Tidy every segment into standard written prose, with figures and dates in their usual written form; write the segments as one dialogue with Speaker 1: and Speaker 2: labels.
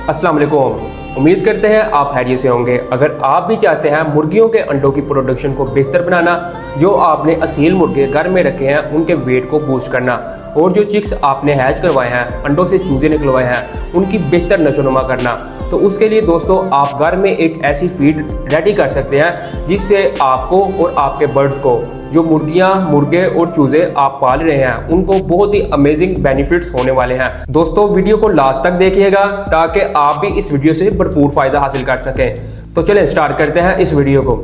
Speaker 1: अस्सलाम वालेकुम। उम्मीद करते हैं आप खैरियत से होंगे। अगर आप भी चाहते हैं मुर्गियों के अंडों की प्रोडक्शन को बेहतर बनाना, जो आपने असील मुर्गे घर में रखे हैं उनके वेट को बूस्ट करना, और जो चिक्स आपने हैच करवाए हैं, अंडों से चूजे निकलवाए हैं, उनकी बेहतर नशोनुमा करना, तो उसके लिए दोस्तों आप घर में एक ऐसी फीड रेडी कर सकते हैं जिससे आपको और आपके बर्ड्स को, जो मुर्गियां, मुर्गे और चूजे आप पाल रहे हैं, उनको बहुत ही अमेजिंग बेनिफिट्स होने वाले हैं। दोस्तों वीडियो को लास्ट तक देखिएगा ताकि आप भी इस वीडियो से भरपूर फायदा हासिल कर सकें। तो चलें स्टार्ट करते हैं इस वीडियो को।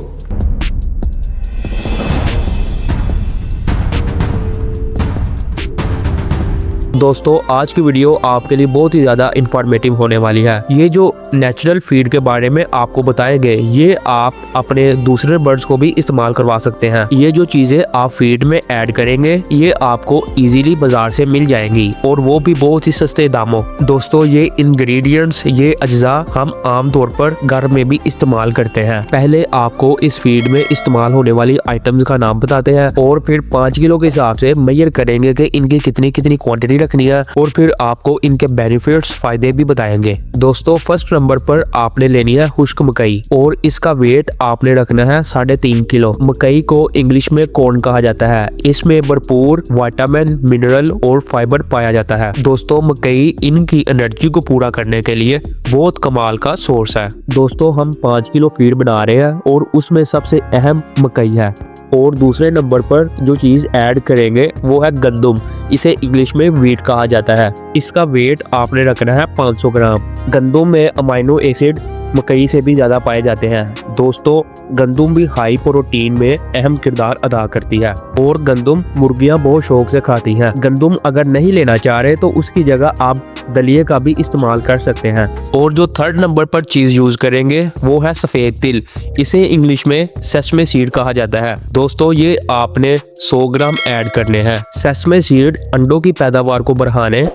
Speaker 1: दोस्तों आज की वीडियो आपके लिए बहुत ही ज़्यादा इंफॉर्मेटिव होने वाली है। ये जो नेचुरल फीड के बारे में आपको बताएंगे, ये आप अपने दूसरे बर्ड्स को भी इस्तेमाल करवा सकते हैं। ये जो चीज़ें आप फीड में ऐड करेंगे ये आपको इजीली बाजार से मिल जाएंगी, और वो भी बहुत ही सस्ते दामों। दोस्तों ये इंग्रेडिएंट्स, ये अज्जा हम आमतौर पर घर में भी इस्तेमाल करते हैं। पहले आपको इस फीड में इस्तेमाल होने वाली आइटम्स का नाम बताते हैं, और फिर 5 किलो के हिसाब से मेजर करेंगे कि इनकी कितनी कितनी क्वांटिटी रखनी है, और फिर आपको इनके बेनिफिट्स, फायदे भी बताएंगे। दोस्तों फर्स्ट नंबर पर आपने लेनी है खुश्क मकई, और इसका वेट आपने रखना है 3.5 किलो। मकई को इंग्लिश में कॉर्न कहा जाता है। इसमें भरपूर विटामिन, मिनरल और फाइबर पाया जाता है। दोस्तों मकई इनकी एनर्जी को पूरा करने के लिए बहुत कमाल का सोर्स है। दोस्तों हम 5 किलो फीड बना रहे हैं और उसमें सबसे अहम मकई है। और दूसरे नंबर पर जो चीज ऐड करेंगे वो है गंदम। इसे इंग्लिश में व्हीट कहा जाता है। इसका वेट आपने रखना है 500 ग्राम। गंदम में अमाइनो एसिड मकई से भी ज्यादा पाए जाते हैं। दोस्तों गंदम भी हाई प्रोटीन में अहम किरदार अदा करती है, और गंदम मुर्गियां बहुत शौक से खाती हैं। गंदम अगर नहीं लेना चाह रहे तो उसकी जगह आप दलिए का भी इस्तेमाल कर सकते हैं। और जो थर्ड नंबर पर चीज यूज करेंगे वो है सफेद तिल। इसे इंग्लिश में सेसमे सीड कहा जाता है। दोस्तों ये आपने 100 ग्राम ऐड करने हैं। सेसमे सीड अंडों की पैदावार को बढ़ाने,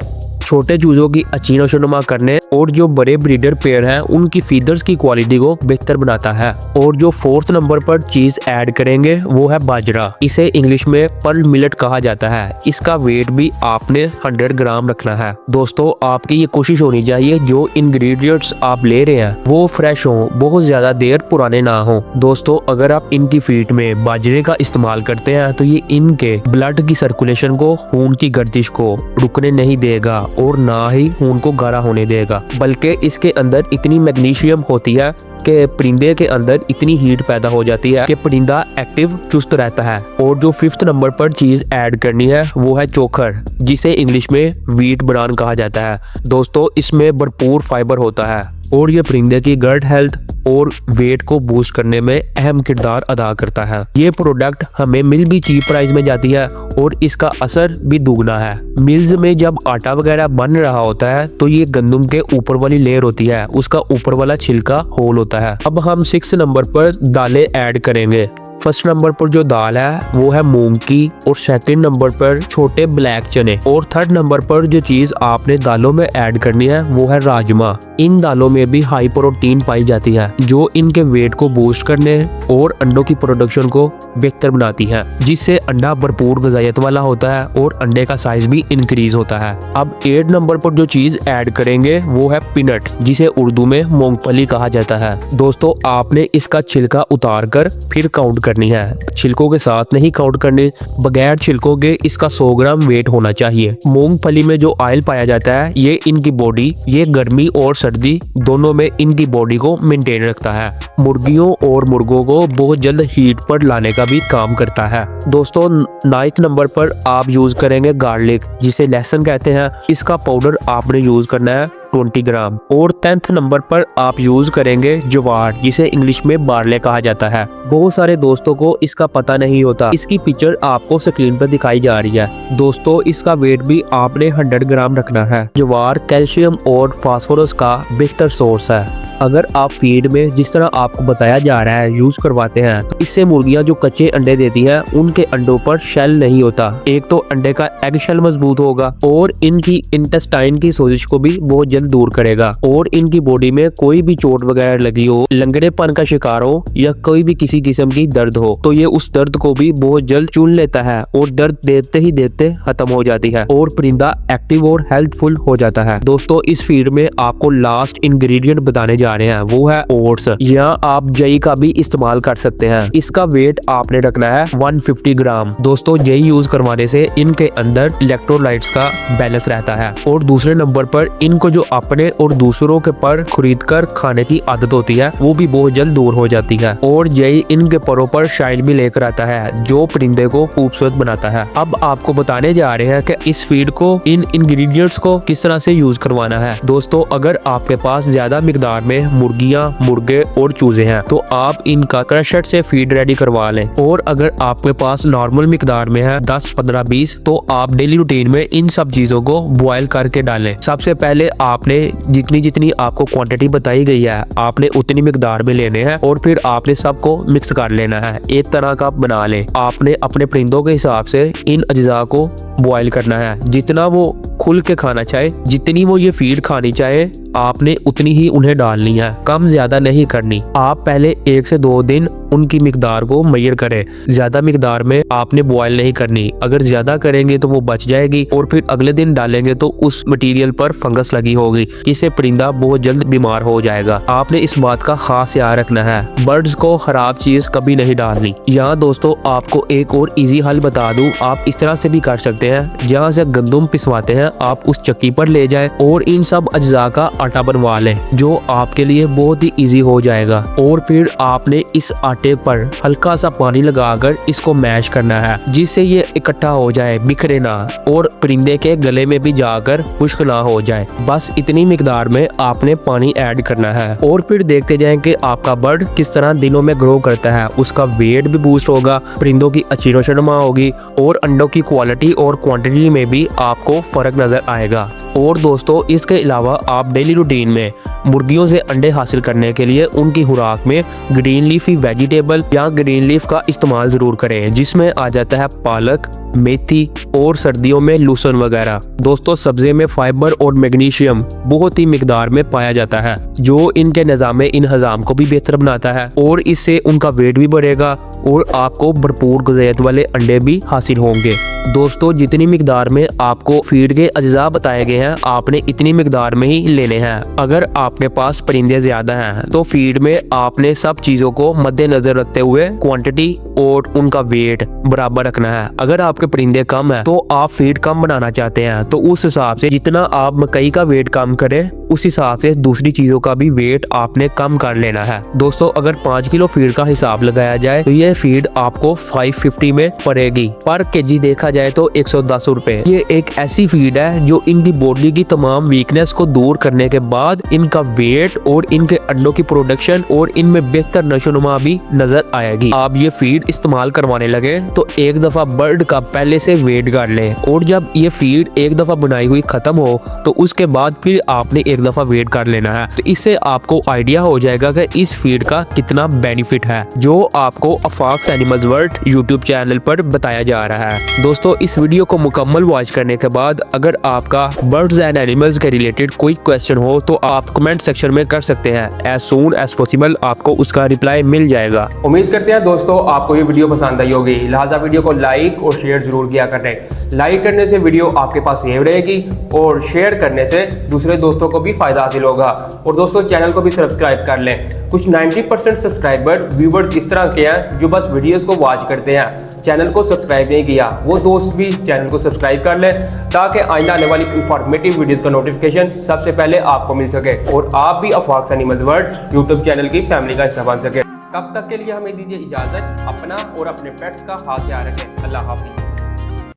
Speaker 1: छोटे चूजों की अच्छी नशोनुमा करने, और जो बड़े ब्रीडर पेयर हैं उनकी फीदर्स की क्वालिटी को बेहतर बनाता है। और जो फोर्थ नंबर पर चीज ऐड करेंगे वो है बाजरा। इसे इंग्लिश में पर्ल मिलेट कहा जाता है। इसका वेट भी आपने 100 ग्राम रखना है। दोस्तों आपकी ये कोशिश होनी चाहिए जो इंग्रेडिएंट्स आप ले रहे हैं वो फ्रेश हो, बहुत ज्यादा देर पुराने ना हो। दोस्तों अगर आप इनकी फीड में बाजरे का इस्तेमाल करते हैं तो ये इनके ब्लड की सर्कुलेशन को, खून की गर्दिश को रुकने नहीं देगा, और ना ही खून को गाढ़ा होने देगा, बल्कि इसके अंदर इतनी मैग्नीशियम होती है कि परिंदे के अंदर इतनी हीट पैदा हो जाती है कि परिंदा एक्टिव, चुस्त रहता है। और जो 5th नंबर पर चीज ऐड करनी है वो है चोकर, जिसे इंग्लिश में व्हीट ब्रान कहा जाता है। दोस्तों इसमें भरपूर फाइबर होता है, और ये परिंदे की गट हेल्थ और वेट को बूस्ट करने में अहम किरदार अदा करता है। ये प्रोडक्ट हमें मिल भी चीप प्राइस में जाती है, और इसका असर भी दुगना है। मिल्स में जब आटा वगैरह बन रहा होता है तो ये गंदम के ऊपर वाली लेयर होती है, उसका ऊपर वाला छिलका होल होता है। अब हम 6 नंबर पर दालें ऐड करेंगे। फर्स्ट नंबर पर जो दाल है वो है मूंग की, और सेकंड नंबर पर छोटे ब्लैक चने, और थर्ड नंबर पर जो चीज आपने दालों में ऐड करनी है वो है राजमा। इन दालों में भी हाई प्रोटीन पाई जाती है, जो इनके वेट को बूस्ट करने और अंडों की प्रोडक्शन को बेहतर बनाती है, जिससे अंडा भरपूर ग़िज़ाइयत वाला होता है और अंडे का साइज भी इंक्रीज होता है। अब 8 नंबर पर जो चीज ऐड करेंगे वो है पीनट, जिसे उर्दू में मूंगफली कहा जाता है। दोस्तों आपने इसका छिलका उतार कर फिर काउंट करनी है। छिलकों के साथ नहीं काउंट करनी, बगैर छिलकों के इसका 100 ग्राम वेट होना चाहिए। मूंगफली में जो ऑयल पाया जाता है ये इनकी बॉडी, ये गर्मी और सर्दी दोनों में इनकी बॉडी को मेंटेन रखता है। मुर्गियों और मुर्गों को बहुत जल्द हीट पर लाने का भी काम करता है। दोस्तों 9th नंबर पर आप यूज करेंगे गार्लिक, जिसे लहसुन कहते हैं। इसका पाउडर आपने यूज करना है 20 ग्राम। और 10th नंबर पर आप यूज करेंगे ज्वार, जिसे इंग्लिश में बार्ले कहा जाता है। बहुत सारे दोस्तों को इसका पता नहीं होता। इसकी पिक्चर आपको स्क्रीन पर दिखाई जा रही है। दोस्तों इसका वेट भी आपने 100 ग्राम रखना है। ज्वार कैल्शियम और फास्फोरस का बेहतर सोर्स है। अगर आप फीड में जिस तरह आपको बताया जा रहा है यूज करवाते हैं तो इससे मुर्गियां जो कच्चे अंडे देती हैं उनके अंडों पर शेल नहीं होता। एक तो अंडे का एग शेल मजबूत होगा और इनकी इंटेस्टाइन की सोजिश को भी बहुत जल्द दूर करेगा। और इनकी बॉडी में कोई भी चोट वगैरह लगी हो, लंगड़ेपन का शिकार हो या कोई भी किसी किस्म की दर्द हो तो ये उस दर्द को भी बहुत जल्द चुन लेता है और दर्द देते ही देते खत्म हो जाती है और परिंदा एक्टिव और हेल्थफुल हो जाता है। दोस्तों इस फीड में आपको लास्ट इंग्रेडिएंट बताने जा रहे हैं, वो है ओट्स। यहाँ आप जई का भी इस्तेमाल कर सकते हैं। इसका वेट आपने रखना है 150 ग्राम। दोस्तों जई यूज करवाने से इनके अंदर इलेक्ट्रोलाइट्स का बैलेंस रहता है और दूसरे नंबर पर इनको जो अपने और दूसरों के पर खरीद कर खाने की आदत होती है वो भी बहुत जल्द दूर हो जाती है। और जई इनके परों पर शाइन भी लेकर आता है जो परिंदे को खूबसूरत बनाता है। अब आपको बताने जा रहे हैं कि इस फीड को, इन इंग्रेडिएंट्स को किस तरह से यूज करवाना है। दोस्तों अगर आपके पास ज्यादा मिकदार में मुर्गियां, मुर्गे और चूजे हैं तो आप इनका क्रशर से फीड रेडी करवा लें। और अगर आपके पास नॉर्मल मिकदार में है 10, 15, 20 तो आप डेली रूटीन में इन सब चीजों को बॉयल करके डालें। सबसे पहले आपने जितनी जितनी आपको क्वांटिटी बताई गई है आपने उतनी मिकदार में लेने हैं और फिर आपने सबको मिक्स कर लेना है। एक तरह का बना लें। आपने अपने परिंदों के हिसाब से इन अज्जा को बॉयल करना है। जितना वो खुल के खाना चाहे, जितनी वो ये फीड खानी चाहे आपने उतनी ही उन्हें डालनी है, कम ज्यादा नहीं करनी। आप पहले 1 से 2 दिन उनकी मिकदार को मेजर करें। ज्यादा मिकदार में आपने बॉयल नहीं करनी। अगर ज्यादा करेंगे तो वो बच जाएगी और फिर अगले दिन डालेंगे तो उस मटेरियल पर फंगस लगी होगी, इससे परिंदा बहुत जल्द बीमार हो जाएगा। आपने इस बात का खास ध्यान रखना है, बर्ड्स को खराब चीज कभी नहीं डालनी। यहाँ दोस्तों आपको एक और इजी हल बता दूं, आप इस तरह से भी कर सकते हैं। जहाँ से गंदम पिसवाते हैं आप उस चक्की पर ले जाएं और इन सब अज्जा का आटा बनवा लें जो आपके लिए बहुत ही इजी हो जाएगा। और फिर आपने इस आटे पर हल्का सा पानी लगाकर इसको मैश करना है जिससे ये इकट्ठा हो जाए, बिखरे ना और परिंदे के गले में भी जाकर खुश्क ना हो जाए। बस इतनी मिकदार में आपने पानी ऐड करना है और फिर देखते जाएं कि आपका बर्ड किस तरह दिनों में ग्रो करता है। उसका वेट भी बूस्ट होगा, परिंदों की अच्छी नशोनुमा होगी और अंडों की क्वालिटी और क्वांटिटी में भी आपको फर्क नजर आएगा। और दोस्तों इसके अलावा आप डेली रूटीन में मुर्गियों से अंडे हासिल करने के लिए उनकी खुराक में ग्रीन लीफी वेजिटेबल या ग्रीन लीफ का इस्तेमाल जरूर करें, जिसमें आ जाता है पालक, मेथी और सर्दियों में लहसुन वगैरह। दोस्तों सब्जी में फाइबर और मैग्नीशियम बहुत ही मिकदार में पाया जाता है जो इनके निज़ाम इंहज़ाम को भी बेहतर बनाता है और इससे उनका वेट भी बढ़ेगा और आपको भरपूर ग़िज़ायत वाले अंडे भी हासिल होंगे। दोस्तों जितनी मिकदार में आपको फीड के अज्जा बताए गए हैं आपने इतनी मिकदार में ही लेने हैं। अगर आपके पास परिंदे ज्यादा हैं तो फीड में आपने सब चीजों को मद्देनजर रखते हुए क्वांटिटी और उनका वेट बराबर रखना है। अगर आपके परिंदे कम है तो आप फीड कम बनाना चाहते हैं तो उस हिसाब से जितना आप मकई का वेट कम करें उस हिसाब से दूसरी चीजों का भी वेट आपने कम कर लेना है। दोस्तों अगर 5 किलो फीड का हिसाब लगाया जाए तो ये फीड आपको 550 में पड़ेगी। पर केजी देखा जाए तो 110 रुपए। ये एक ऐसी फीड है जो इनकी बॉडी की तमाम वीकनेस को दूर करने के बाद इनका वेट और इनके अंडों की प्रोडक्शन और इनमें बेहतर नशोनुमा भी नजर आएगी। आप ये फीड इस्तेमाल करवाने लगे तो एक दफा बर्ड का पहले से वेट कर लें और जब ये फीड एक दफा बनाई हुई खत्म हो तो उसके बाद फिर आपने एक दफा वेट कर लेना है। तो इससे आपको आइडिया हो जाएगा कि इस फीड का कितना बेनिफिट है जो आपको अफाक्स एनिमल्स वर्ल्ड यूट्यूब चैनल पर बताया जा रहा है। दोस्तों इस वीडियो को मुकम्मल वॉच करने के बाद अगर आपका बर्ड्स एंड एनिमल्स के रिलेटेड कोई क्वेश्चन हो तो आप कमेंट सेक्शन में कर सकते हैं। एज सून एज पॉसिबल आपको उसका रिप्लाई मिल जाएगा।
Speaker 2: उम्मीद करते हैं दोस्तों आपको ये वीडियो पसंद आई होगी, लिहाजा वीडियो को लाइक और शेयर जरूर किया करें। लाइक करने से वीडियो आपके पास सेव रहेगी और शेयर करने से दूसरे दोस्तों को भी फायदा हासिल होगा। और दोस्तों चैनल को भी सब्सक्राइब कर लें। कुछ 90% सब्सक्राइबर व्यूवर्स इस तरह के हैं जो बस वीडियोस को वॉच करते हैं, चैनल को सब्सक्राइब नहीं किया। वो दोस्त भी चैनल को सब्सक्राइब कर लें ताकि आइंदा आने वाली इंफॉर्मेटिव वीडियोस का नोटिफिकेशन सबसे पहले आपको मिल सके और आप भी अफाक्स एनिमल्स वर्ल्ड यूट्यूब चैनल की फैमिली का हिस्सा बन सके। तब तक के लिए हमें दीजिए इजाजत। अपना और अपने पेट्स का खास ख्याल रखें। अल्लाह हाफिज़।